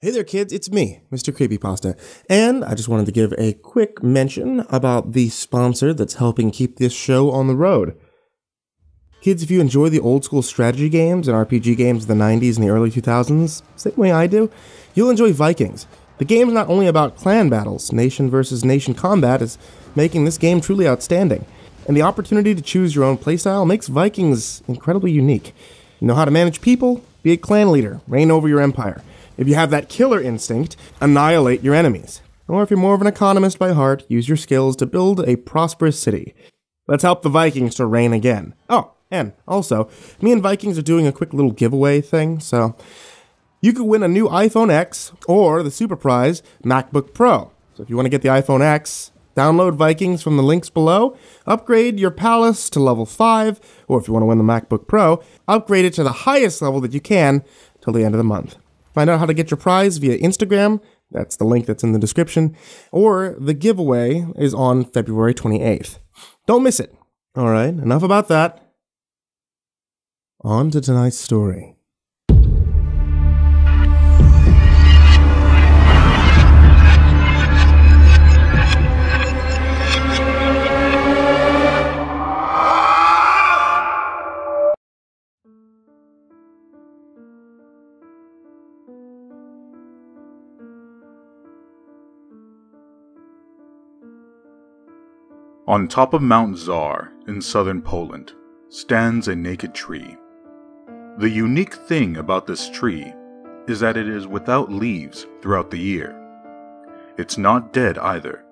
Hey there kids, it's me, MrCreepyPasta, and I just wanted to give a quick mention about the sponsor that's helping keep this show on the road. Kids, if you enjoy the old school strategy games and RPG games of the 90s and the early 2000s, same way I do, you'll enjoy Vikings. The game's not only about clan battles, nation versus nation combat is making this game truly outstanding, and the opportunity to choose your own playstyle makes Vikings incredibly unique. You know how to manage people? Be a clan leader, reign over your empire. If you have that killer instinct, annihilate your enemies. Or if you're more of an economist by heart, use your skills to build a prosperous city. Let's help the Vikings to reign again. Oh, and also, me and Vikings are doing a quick little giveaway thing, so you could win a new iPhone X or the super prize MacBook Pro. So if you want to get the iPhone X, download Vikings from the links below, upgrade your palace to level 5, or if you want to win the MacBook Pro, upgrade it to the highest level that you can till the end of the month. Find out how to get your prize via Instagram, that's the link that's in the description, or the giveaway is on February 28th. Don't miss it. Alright, enough about that. On to tonight's story. On top of Mount Czar in southern Poland stands a naked tree. The unique thing about this tree is that it is without leaves throughout the year. It's not dead either,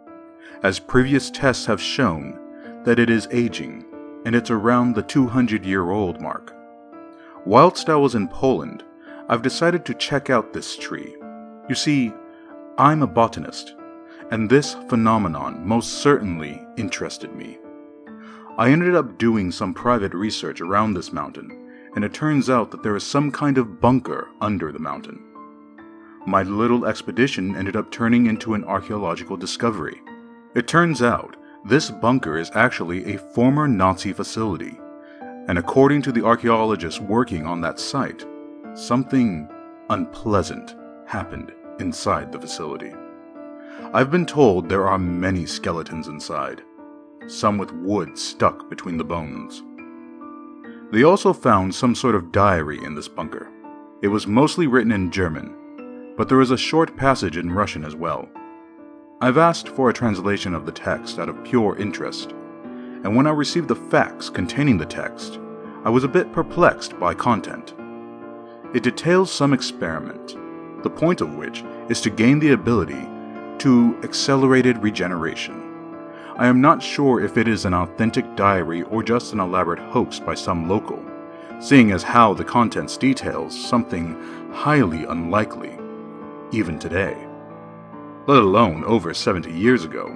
as previous tests have shown that it is aging and it's around the 200-year-old mark. Whilst I was in Poland, I've decided to check out this tree. You see, I'm a botanist, and this phenomenon most certainly interested me. I ended up doing some private research around this mountain, and it turns out that there is some kind of bunker under the mountain. My little expedition ended up turning into an archaeological discovery. It turns out this bunker is actually a former Nazi facility, and according to the archaeologists working on that site, something unpleasant happened inside the facility. I've been told there are many skeletons inside, some with wood stuck between the bones. They also found some sort of diary in this bunker. It was mostly written in German, but there is a short passage in Russian as well. I've asked for a translation of the text out of pure interest, and when I received the facts containing the text, I was a bit perplexed by content. It details some experiment, the point of which is to gain the ability to accelerated regeneration. I am not sure if it is an authentic diary or just an elaborate hoax by some local, seeing as how the contents details something highly unlikely, even today, let alone over 70 years ago.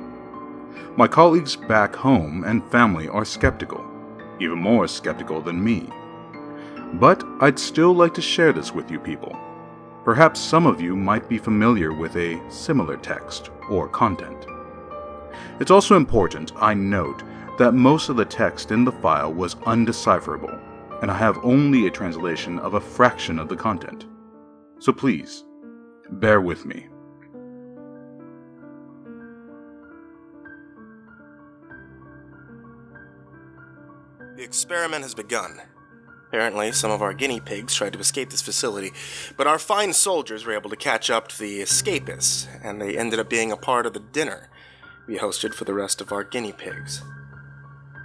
My colleagues back home and family are skeptical, even more skeptical than me. But I'd still like to share this with you people. Perhaps some of you might be familiar with a similar text or content. It's also important I note that most of the text in the file was undecipherable, and I have only a translation of a fraction of the content. So please, bear with me. The experiment has begun. Apparently, some of our guinea pigs tried to escape this facility, but our fine soldiers were able to catch up to the escapists, and they ended up being a part of the dinner we hosted for the rest of our guinea pigs.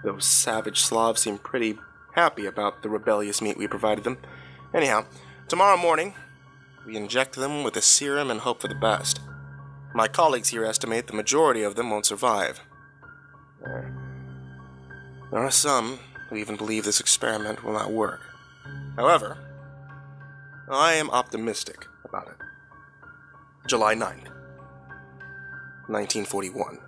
Those savage Slavs seemed pretty happy about the rebellious meat we provided them. Anyhow, tomorrow morning, we inject them with a serum and hope for the best. My colleagues here estimate the majority of them won't survive. There are some who even believe this experiment will not work. However, I am optimistic about it. July 9th, 1941.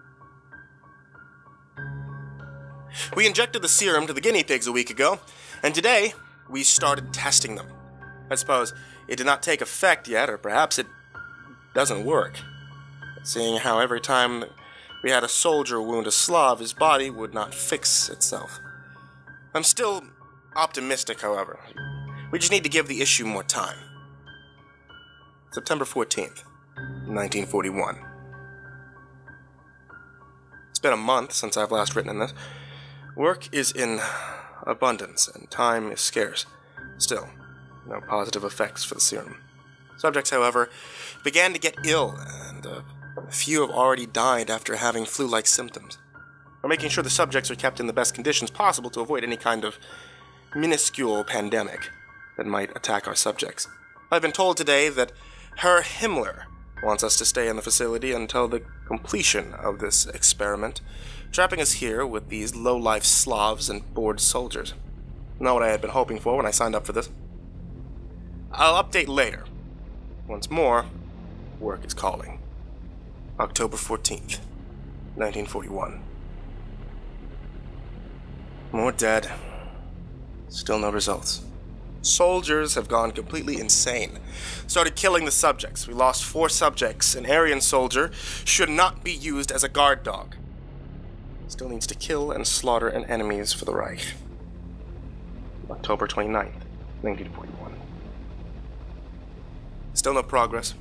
We injected the serum to the guinea pigs a week ago, and today we started testing them. I suppose it did not take effect yet, or perhaps it doesn't work. Seeing how every time we had a soldier wound a Slav, his body would not fix itself. I'm still optimistic, however. We just need to give the issue more time. September 14th, 1941. It's been a month since I've last written in this. Work is in abundance, and time is scarce. Still, no positive effects for the serum. Subjects, however, began to get ill, and a few have already died after having flu-like symptoms. We're making sure the subjects are kept in the best conditions possible to avoid any kind of minuscule pandemic that might attack our subjects. I've been told today that Herr Himmler wants us to stay in the facility until the completion of this experiment, trapping us here with these low-life Slavs and bored soldiers. Not what I had been hoping for when I signed up for this. I'll update later. Once more, work is calling. October 14th, 1941. More dead. Still no results. Soldiers have gone completely insane. Started killing the subjects. We lost 4 subjects. An Aryan soldier should not be used as a guard dog. Still needs to kill and slaughter an enemies for the Reich. October 29th, 1941. Still no progress.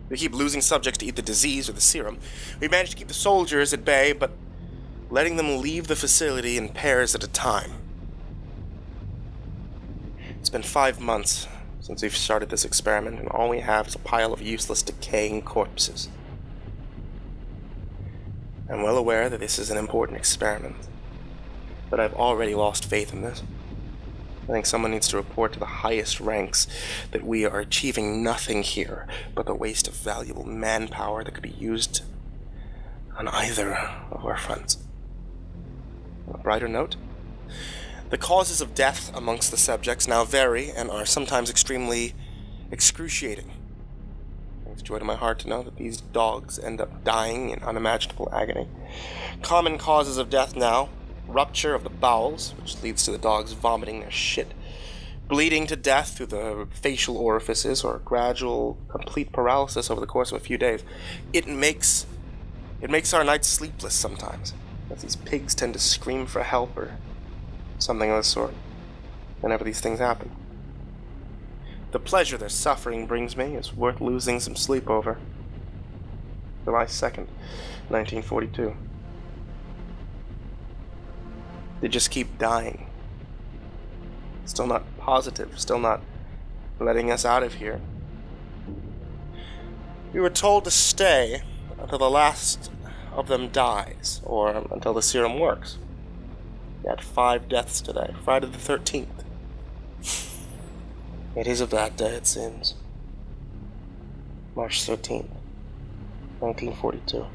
We keep losing subjects to either disease or the serum. We managed to keep the soldiers at bay, but letting them leave the facility in pairs at a time. It's been 5 months since we've started this experiment, and all we have is a pile of useless, decaying corpses. I'm well aware that this is an important experiment, but I've already lost faith in this. I think someone needs to report to the highest ranks that we are achieving nothing here but the waste of valuable manpower that could be used on either of our fronts. On a brighter note, the causes of death amongst the subjects now vary and are sometimes extremely excruciating. It brings joy to my heart to know that these dogs end up dying in unimaginable agony. Common causes of death now: rupture of the bowels, which leads to the dogs vomiting their shit, bleeding to death through the facial orifices, or gradual, complete paralysis over the course of a few days. It makes our nights sleepless sometimes, as these pigs tend to scream for help or something of the sort whenever these things happen. The pleasure their suffering brings me is worth losing some sleep over. July 2nd, 1942. They just keep dying. Still not positive, still not letting us out of here. We were told to stay until the last of them dies, or until the serum works. We had 5 deaths today, Friday the 13th. It is of that day it seems. March 13th, 1942.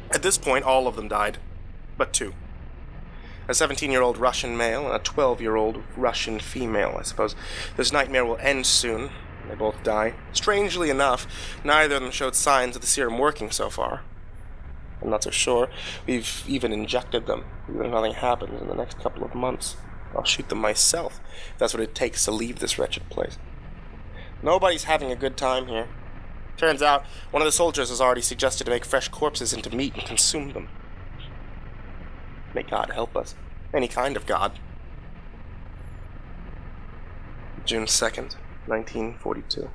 At this point, all of them died, but 2. A 17-year-old Russian male and a 12-year-old Russian female. I suppose this nightmare will end soon. They both die. Strangely enough, neither of them showed signs of the serum working so far. I'm not so sure. We've even injected them. Even if nothing happens in the next couple of months, I'll shoot them myself, if that's what it takes to leave this wretched place. Nobody's having a good time here. Turns out, one of the soldiers has already suggested to make fresh corpses into meat and consume them. May God help us. Any kind of God. June 2nd, 1942.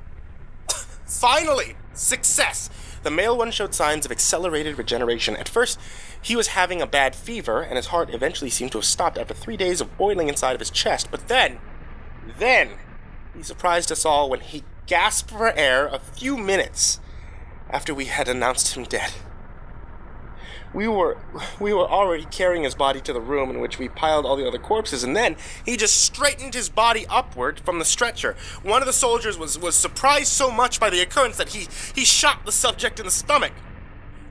Finally! Success! The male one showed signs of accelerated regeneration. At first, he was having a bad fever, and his heart eventually seemed to have stopped after 3 days of boiling inside of his chest. But then, he surprised us all when he gasped for air a few minutes after we had announced him dead. We were already carrying his body to the room in which we piled all the other corpses, and then he just straightened his body upward from the stretcher. One of the soldiers was surprised so much by the occurrence that he shot the subject in the stomach.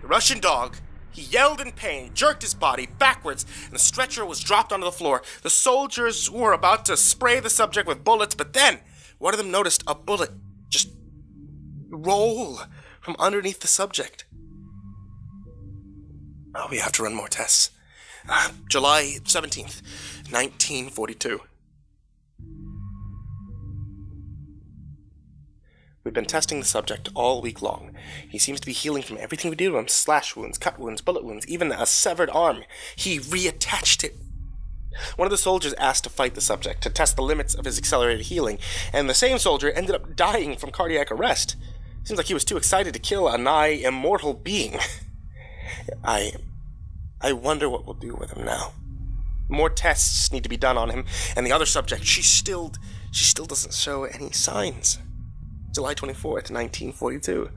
The Russian dog, he yelled in pain, jerked his body backwards, and the stretcher was dropped onto the floor. The soldiers were about to spray the subject with bullets, but then one of them noticed a bullet just roll from underneath the subject. Oh, we have to run more tests. July 17th, 1942. We've been testing the subject all week long. He seems to be healing from everything we do to him. Slash wounds, cut wounds, bullet wounds, even a severed arm. He reattached it. One of the soldiers asked to fight the subject, to test the limits of his accelerated healing, and the same soldier ended up dying from cardiac arrest. Seems like he was too excited to kill a nigh immortal being. I wonder what we'll do with him now. More tests need to be done on him, and the other subject, she still doesn't show any signs. July 24th, 1942.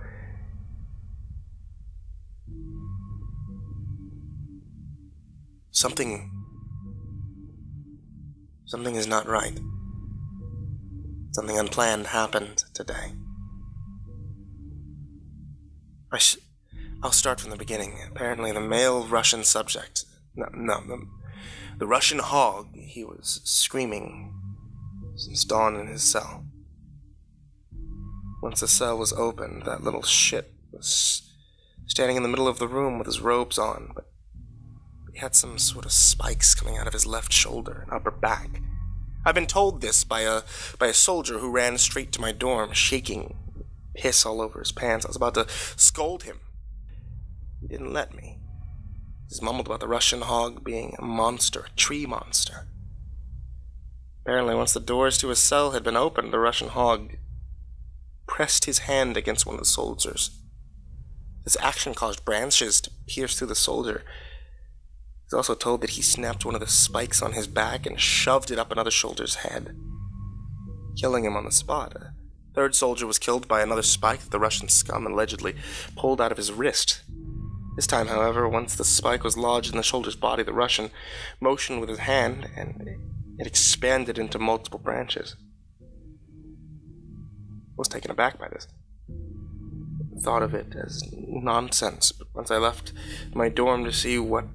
Something is not right. Something unplanned happened today. I'll start from the beginning. Apparently the male Russian subject, the Russian hog, he was screaming since dawn in his cell. Once the cell was opened, that little shit was standing in the middle of the room with his robes on, but he had some sort of spikes coming out of his left shoulder and upper back. I've been told this by a soldier who ran straight to my dorm, shaking piss all over his pants. I was about to scold him. He didn't let me. He just mumbled about the Russian hog being a monster, a tree monster. Apparently, once the doors to his cell had been opened, the Russian hog pressed his hand against one of the soldiers. This action caused branches to pierce through the soldier. He's also told that he snapped one of the spikes on his back and shoved it up another soldier's head, killing him on the spot. A third soldier was killed by another spike that the Russian scum allegedly pulled out of his wrist. This time, however, once the spike was lodged in the soldier's body, the Russian motioned with his hand, and it expanded into multiple branches. I was taken aback by this. I thought of it as nonsense, but once I left my dorm to see what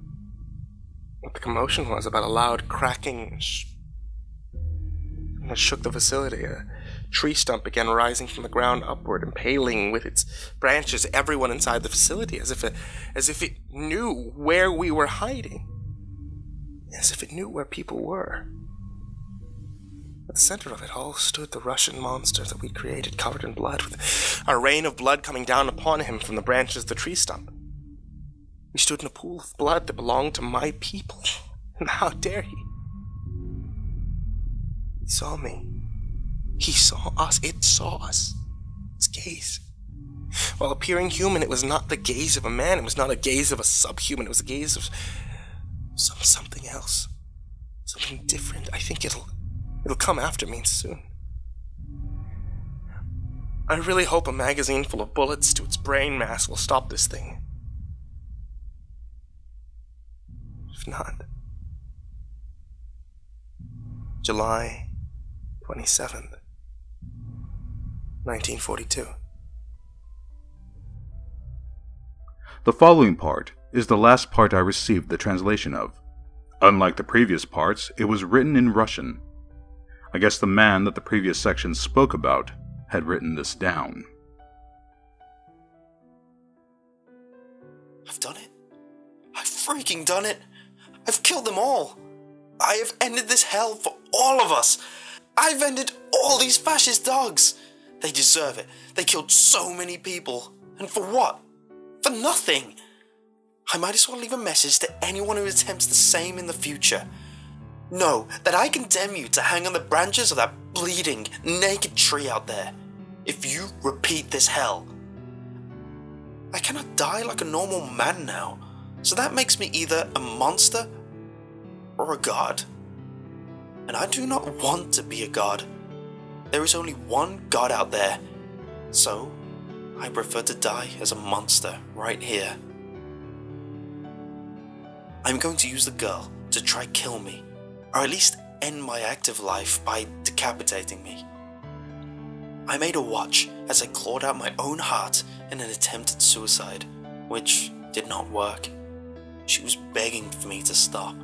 the commotion was about a loud cracking that shook the facility, a tree stump began rising from the ground upward, impaling with its branches everyone inside the facility, as if it knew where we were hiding, as if it knew where people were. At the center of it all stood the Russian monster that we'd created, covered in blood, with a rain of blood coming down upon him from the branches of the tree stump. We stood in a pool of blood that belonged to my people. And how dare he? He saw me. He saw us. It saw us. Its gaze. While appearing human, it was not the gaze of a man. It was not a gaze of a subhuman. It was a gaze of something else. Something different. I think it'll come after me soon. I really hope a magazine full of bullets to its brain mass will stop this thing. If not, July 27th, 1942. The following part is the last part I received the translation of. Unlike the previous parts, it was written in Russian. I guess the man that the previous section spoke about had written this down. I've done it. I've freaking done it. I've killed them all. I have ended this hell for all of us. I've ended all these fascist dogs. They deserve it. They killed so many people. And for what? For nothing. I might as well leave a message to anyone who attempts the same in the future. Know that I condemn you to hang on the branches of that bleeding, naked tree out there. If you repeat this hell. I cannot die like a normal man now, so that makes me either a monster or a god. And I do not want to be a god. There is only one god out there, so I prefer to die as a monster right here. I'm going to use the girl to try kill me, or at least end my active life by decapitating me. I made her watch as I clawed out my own heart in an attempt at suicide, which did not work. She was begging for me to stop.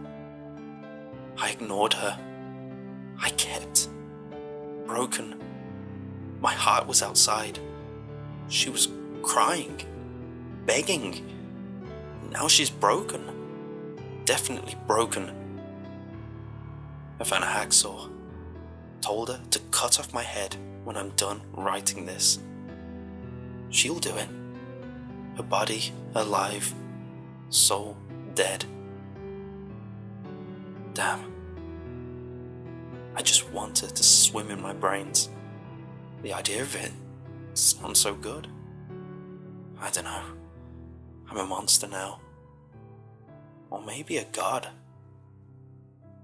I ignored her. I kept. Broken. My heart was outside. She was crying. Begging. Now she's broken. Definitely broken. I found a hacksaw. Told her to cut off my head when I'm done writing this. She'll do it. Her body alive, soul dead. Damn, I just want it to swim in my brains. The idea of it sounds so good. I don't know. I'm a monster now. Or maybe a god.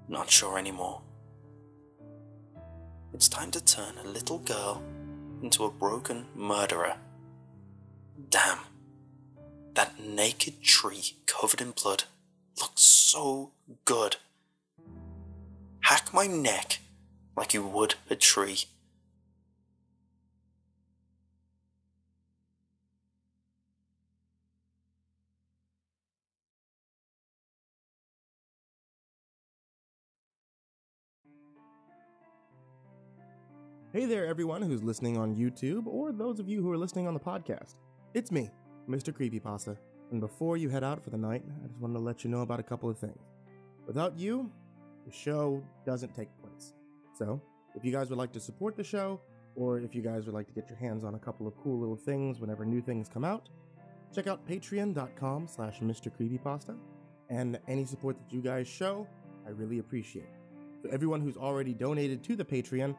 Not sure anymore. It's time to turn a little girl into a broken murderer. Damn. That naked tree covered in blood looks so good. Hack my neck like you would a tree. Hey there, everyone who's listening on YouTube, or those of you who are listening on the podcast. It's me, MrCreepyPasta, and before you head out for the night, I just wanted to let you know about a couple of things. Without you, the show doesn't take place. So, if you guys would like to support the show, or if you guys would like to get your hands on a couple of cool little things whenever new things come out, check out patreon.com/MrCreepyPasta, and any support that you guys show, I really appreciate. So everyone who's already donated to the Patreon,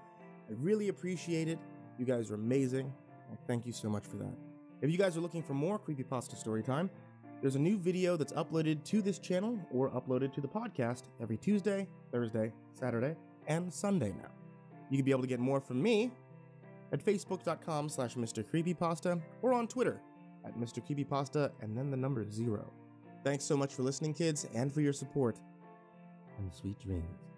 I really appreciate it. You guys are amazing. I thank you so much for that. If you guys are looking for more CreepyPasta Storytime, there's a new video that's uploaded to this channel or uploaded to the podcast every Tuesday, Thursday, Saturday, and Sunday now. You can be able to get more from me at facebook.com/MrCreepyPasta or on Twitter at MrCreepyPasta and then the number 0. Thanks so much for listening, kids, and for your support. And sweet dreams.